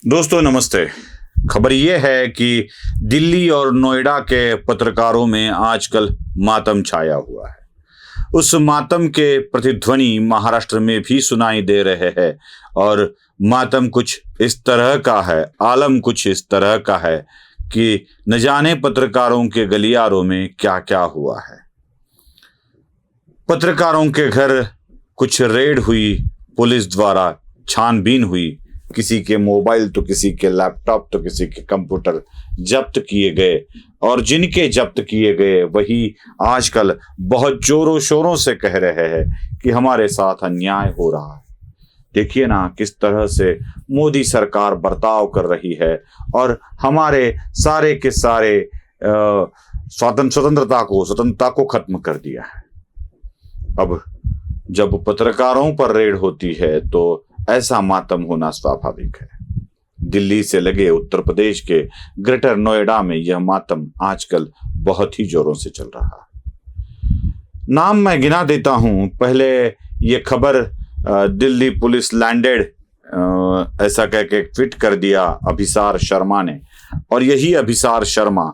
दोस्तों नमस्ते। खबर यह है कि दिल्ली और नोएडा के पत्रकारों में आजकल मातम छाया हुआ है। उस मातम के प्रतिध्वनि महाराष्ट्र में भी सुनाई दे रहे हैं और मातम कुछ इस तरह का है, आलम कुछ इस तरह का है कि न जाने पत्रकारों के गलियारों में क्या क्या हुआ है। पत्रकारों के घर कुछ रेड हुई, पुलिस द्वारा छानबीन हुई, किसी के मोबाइल तो किसी के लैपटॉप तो किसी के कंप्यूटर जब्त किए गए और जिनके जब्त किए गए वही आजकल बहुत जोरों शोरों से कह रहे हैं कि हमारे साथ अन्याय हो रहा है। देखिए ना किस तरह से मोदी सरकार बर्ताव कर रही है और हमारे सारे के सारे स्वतंत्रता को खत्म कर दिया है। अब जब पत्रकारों पर रेड होती है तो ऐसा मातम होना स्वाभाविक है। दिल्ली से लगे उत्तर प्रदेश के ग्रेटर नोएडा में यह मातम आजकल बहुत ही जोरों से चल रहा है। नाम मैं गिना देता हूं। पहले यह खबर दिल्ली पुलिस लैंडेड ऐसा कह के ट्वीट कर दिया अभिसार शर्मा ने, और यही अभिसार शर्मा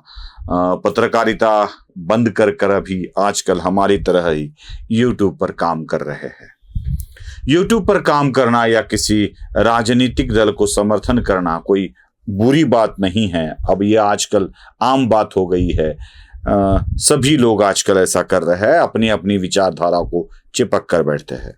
पत्रकारिता बंद कर अभी आजकल हमारी तरह ही यूट्यूब पर काम कर रहे हैं। यूट्यूब पर काम करना या किसी राजनीतिक दल को समर्थन करना कोई बुरी बात नहीं है। अब यह आजकल आम बात हो गई है। सभी लोग आजकल ऐसा कर रहे हैं, अपनी अपनी विचारधारा को चिपक कर बैठते हैं।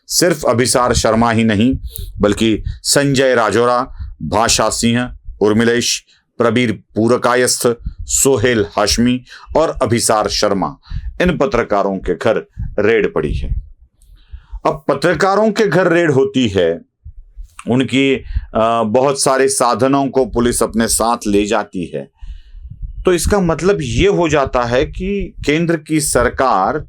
सिर्फ अभिसार शर्मा ही नहीं बल्कि संजय राजौरा, भाषा सिंह, उर्मिलेश, प्रबीर पुरकायस्थ, सोहेल हाशमी और अभिसार शर्मा, इन पत्रकारों के घर रेड पड़ी है। अब पत्रकारों के घर रेड होती है, उनकी बहुत सारे साधनों को पुलिस अपने साथ ले जाती है, तो इसका मतलब ये हो जाता है कि केंद्र की सरकार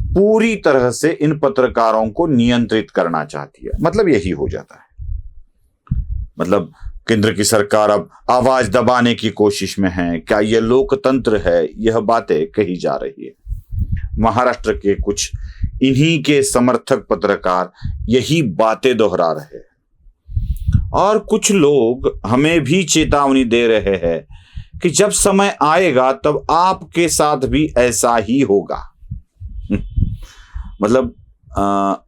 पूरी तरह से इन पत्रकारों को नियंत्रित करना चाहती है। मतलब यही हो जाता है। मतलब केंद्र की सरकार अब आवाज दबाने की कोशिश में है। क्या यह लोकतंत्र है? यह बातें कही जा रही है। महाराष्ट्र के कुछ इन्हीं के समर्थक पत्रकार यही बातें दोहरा रहे हैं और कुछ लोग हमें भी चेतावनी दे रहे हैं कि जब समय आएगा तब आपके साथ भी ऐसा ही होगा। मतलब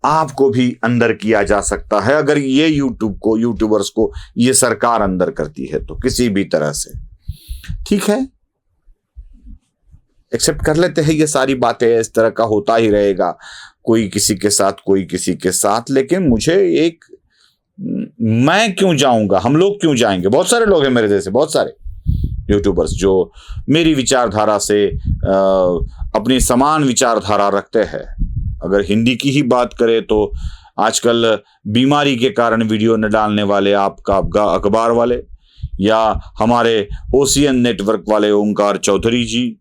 आपको भी अंदर किया जा सकता है अगर ये यूट्यूबर्स को ये सरकार अंदर करती है तो किसी भी तरह से। ठीक है, एक्सेप्ट कर लेते हैं ये सारी बातें, इस तरह का होता ही रहेगा, कोई किसी के साथ कोई किसी के साथ। लेकिन मुझे मैं क्यों जाऊंगा, हम लोग क्यों जाएंगे? बहुत सारे लोग हैं मेरे जैसे, बहुत सारे यूट्यूबर्स जो मेरी विचारधारा से अपनी समान विचारधारा रखते हैं। अगर हिंदी की ही बात करें तो आजकल बीमारी के कारण वीडियो न डालने वाले आपका अखबार वाले, या हमारे ओशियन नेटवर्क वाले ओंकार चौधरी जी,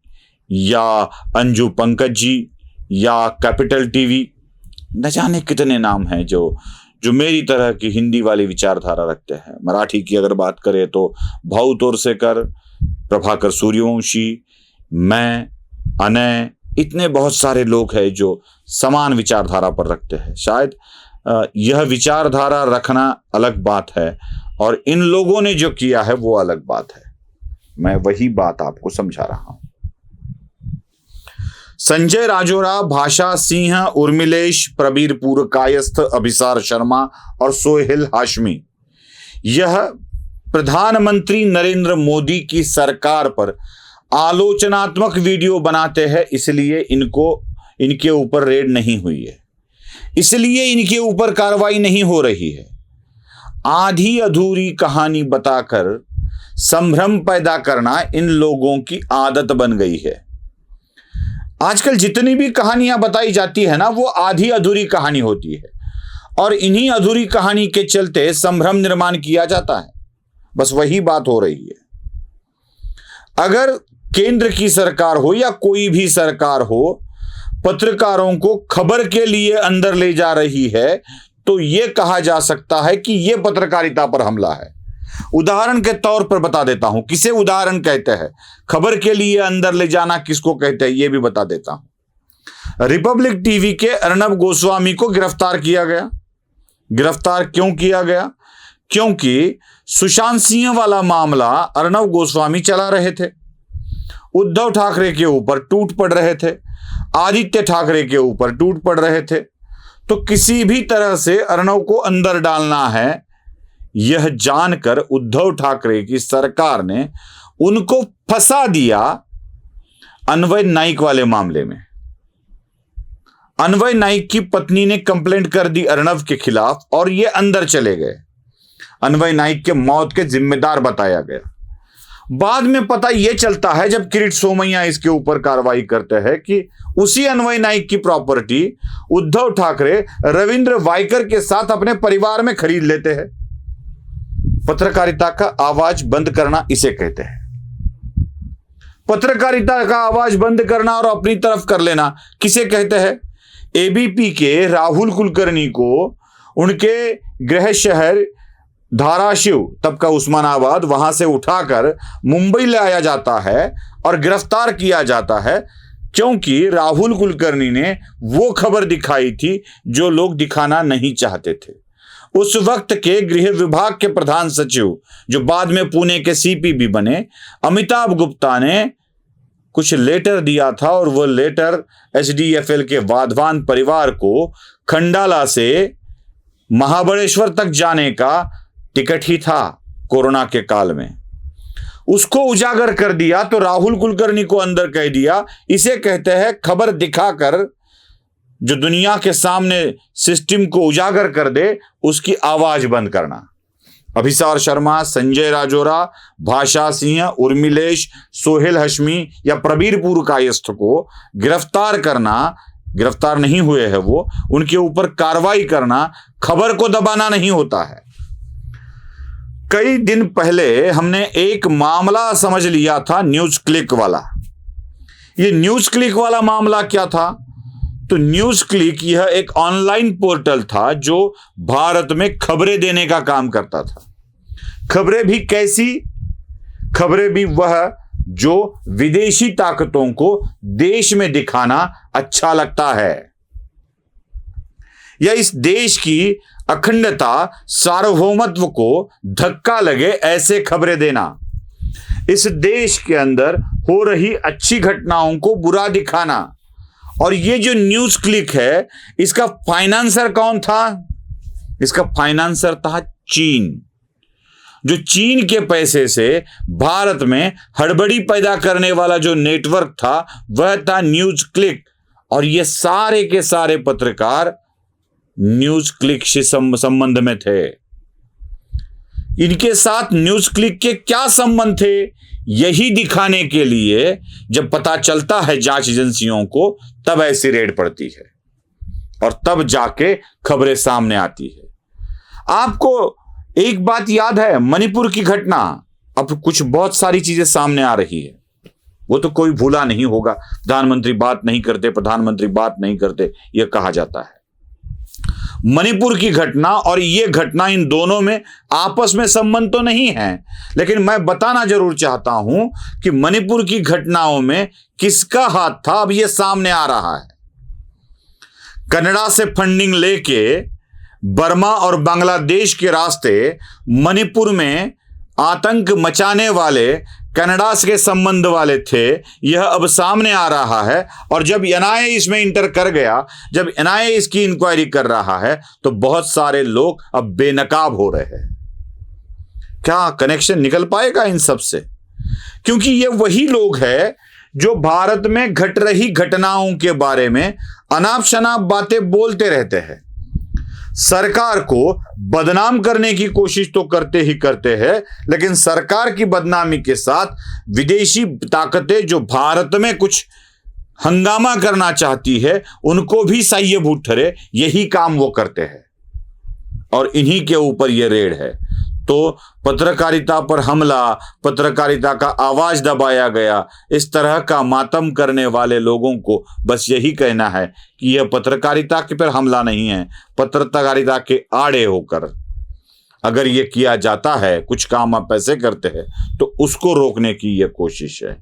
या अंजू पंकज जी, या कैपिटल टीवी, न जाने कितने नाम हैं जो मेरी तरह की हिंदी वाली विचारधारा रखते हैं। मराठी की अगर बात करें तो भाऊ तोरसेकर, प्रभाकर सूर्यवंशी, मैं, अनय, इतने बहुत सारे लोग हैं जो समान विचारधारा पर रखते हैं। शायद यह विचारधारा रखना अलग बात है और इन लोगों ने जो किया है वो अलग बात है। मैं वही बात आपको समझा रहा हूं। संजय राजौरा, भाषा सिंह, उर्मिलेश, प्रबीर पुरकायस्थ, अभिसार शर्मा और सोहेल हाशमी यह प्रधानमंत्री नरेंद्र मोदी की सरकार पर आलोचनात्मक वीडियो बनाते हैं, इसलिए इनके ऊपर रेड नहीं हुई है, इसलिए इनके ऊपर कार्रवाई नहीं हो रही है। आधी अधूरी कहानी बताकर संभ्रम पैदा करना इन लोगों की आदत बन गई है। आजकल जितनी भी कहानियां बताई जाती है ना, वो आधी अधूरी कहानी होती है और इन्हीं अधूरी कहानी के चलते संभ्रम निर्माण किया जाता है। बस वही बात हो रही है। अगर केंद्र की सरकार हो या कोई भी सरकार हो, पत्रकारों को खबर के लिए अंदर ले जा रही है तो यह कहा जा सकता है कि यह पत्रकारिता पर हमला है। उदाहरण के तौर पर बता देता हूं किसे उदाहरण कहते हैं, खबर के लिए अंदर ले जाना किसको कहते हैं यह भी बता देता हूं। रिपब्लिक टीवी के अर्नब गोस्वामी को गिरफ्तार किया गया। गिरफ्तार क्यों किया गया? क्योंकि सुशांत सिंह वाला मामला अर्णव गोस्वामी चला रहे थे, उद्धव ठाकरे के ऊपर टूट पड़ रहे थे, आदित्य ठाकरे के ऊपर टूट पड़ रहे थे। तो किसी भी तरह से अर्णव को अंदर डालना है, यह जानकर उद्धव ठाकरे की सरकार ने उनको फंसा दिया अन्वय नाइक वाले मामले में। अन्वय नाइक की पत्नी ने कंप्लेंट कर दी अर्णव के खिलाफ और ये अंदर चले गए। अन्वय नाइक के मौत के जिम्मेदार बताया गया। बाद में पता यह चलता है, जब किरीट सोमैया इसके ऊपर कार्रवाई करते हैं, कि उसी अन्वय नाइक की प्रॉपर्टी उद्धव ठाकरे रविंद्र वाइकर के साथ अपने परिवार में खरीद लेते हैं। पत्रकारिता का आवाज बंद करना इसे कहते हैं। पत्रकारिता का आवाज बंद करना और अपनी तरफ कर लेना किसे कहते हैं? एबीपी के राहुल कुलकर्णी को उनके गृह शहर धाराशिव, तब का उस्मानाबाद, वहां से उठाकर मुंबई ले आया जाता है और गिरफ्तार किया जाता है, क्योंकि राहुल कुलकर्णी ने वो खबर दिखाई थी जो लोग दिखाना नहीं चाहते थे। उस वक्त के गृह विभाग के प्रधान सचिव, जो बाद में पुणे के सीपी भी बने, अमिताभ गुप्ता ने कुछ लेटर दिया था और वो लेटर एचडीएफएल के वाधवान परिवार को खंडाला से महाबलेश्वर तक जाने का टिकट ही था कोरोना के काल में। उसको उजागर कर दिया तो राहुल कुलकर्णी को अंदर कह दिया। इसे कहते हैं खबर दिखाकर जो दुनिया के सामने सिस्टम को उजागर कर दे, उसकी आवाज बंद करना। अभिसार शर्मा, संजय राजौरा, भाषा सिंह, उर्मिलेश, सोहेल हशमी या प्रबीरपुर कायस्थ को गिरफ्तार करना, गिरफ्तार नहीं हुए हैं वो, उनके ऊपर कार्रवाई करना खबर को दबाना नहीं होता है। कई दिन पहले हमने एक मामला समझ लिया था, न्यूज क्लिक वाला। ये न्यूज क्लिक वाला मामला क्या था? तो न्यूज क्लिक यह एक ऑनलाइन पोर्टल था जो भारत में खबरें देने का काम करता था। खबरें भी कैसी? खबरें भी वह जो विदेशी ताकतों को देश में दिखाना अच्छा लगता है, या इस देश की अखंडता, सार्वभौमत्व को धक्का लगे, ऐसे खबरें देना। इस देश के अंदर हो रही अच्छी घटनाओं को बुरा दिखाना। और ये जो न्यूज क्लिक है, इसका फाइनेंसर कौन था? इसका फाइनेंसर था चीन। जो चीन के पैसे से भारत में हड़बड़ी पैदा करने वाला जो नेटवर्क था, वह था न्यूज क्लिक। और ये सारे के सारे पत्रकार न्यूज क्लिक से संबंध में थे। इनके साथ न्यूज क्लिक के क्या संबंध थे, यही दिखाने के लिए जब पता चलता है जांच एजेंसियों को, तब ऐसी रेड पड़ती है और तब जाके खबरें सामने आती है। आपको एक बात याद है, मणिपुर की घटना, अब कुछ बहुत सारी चीजें सामने आ रही है, वो तो कोई भूला नहीं होगा। प्रधानमंत्री बात नहीं करते, प्रधानमंत्री बात नहीं करते, यह कहा जाता है। मणिपुर की घटना और यह घटना, इन दोनों में आपस में संबंध तो नहीं है, लेकिन मैं बताना जरूर चाहता हूं कि मणिपुर की घटनाओं में किसका हाथ था, अब यह सामने आ रहा है। कनाडा से फंडिंग लेके बर्मा और बांग्लादेश के रास्ते मणिपुर में आतंक मचाने वाले कनाडा के संबंध वाले थे, यह अब सामने आ रहा है। और जब एनआईए इसमें इंटर कर गया, जब एनआईए इसकी इंक्वायरी कर रहा है, तो बहुत सारे लोग अब बेनकाब हो रहे हैं। क्या कनेक्शन निकल पाएगा इन सब से? क्योंकि ये वही लोग हैं जो भारत में घट रही घटनाओं के बारे में अनाप शनाप बातें बोलते रहते हैं। सरकार को बदनाम करने की कोशिश तो करते ही करते हैं, लेकिन सरकार की बदनामी के साथ विदेशी ताकतें जो भारत में कुछ हंगामा करना चाहती है, उनको भी साह्यभूत ठहरे, यही काम वो करते हैं। और इन्हीं के ऊपर ये रेड है। तो पत्रकारिता पर हमला, पत्रकारिता का आवाज दबाया गया, इस तरह का मातम करने वाले लोगों को बस यही कहना है कि यह पत्रकारिता के पर हमला नहीं है, पत्रकारिता के आड़े होकर अगर यह किया जाता है, कुछ काम आप ऐसे करते हैं, तो उसको रोकने की यह कोशिश है।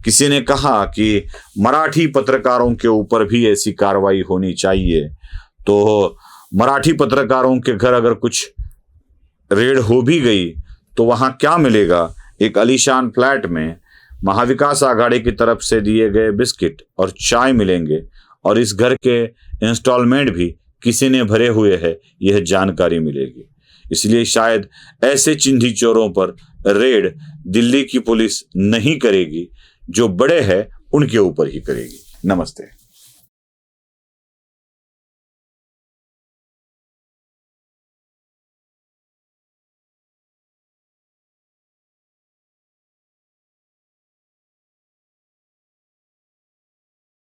किसी ने कहा कि मराठी पत्रकारों के ऊपर भी ऐसी कार्रवाई होनी चाहिए। तो मराठी पत्रकारों के घर अगर कुछ रेड हो भी गई तो वहां क्या मिलेगा? एक आलीशान फ्लैट में महाविकास आघाड़ी की तरफ से दिए गए बिस्किट और चाय मिलेंगे और इस घर के इंस्टॉलमेंट भी किसी ने भरे हुए हैं, यह जानकारी मिलेगी। इसलिए शायद ऐसे चिंधी चोरों पर रेड दिल्ली की पुलिस नहीं करेगी, जो बड़े हैं उनके ऊपर ही करेगी। नमस्ते।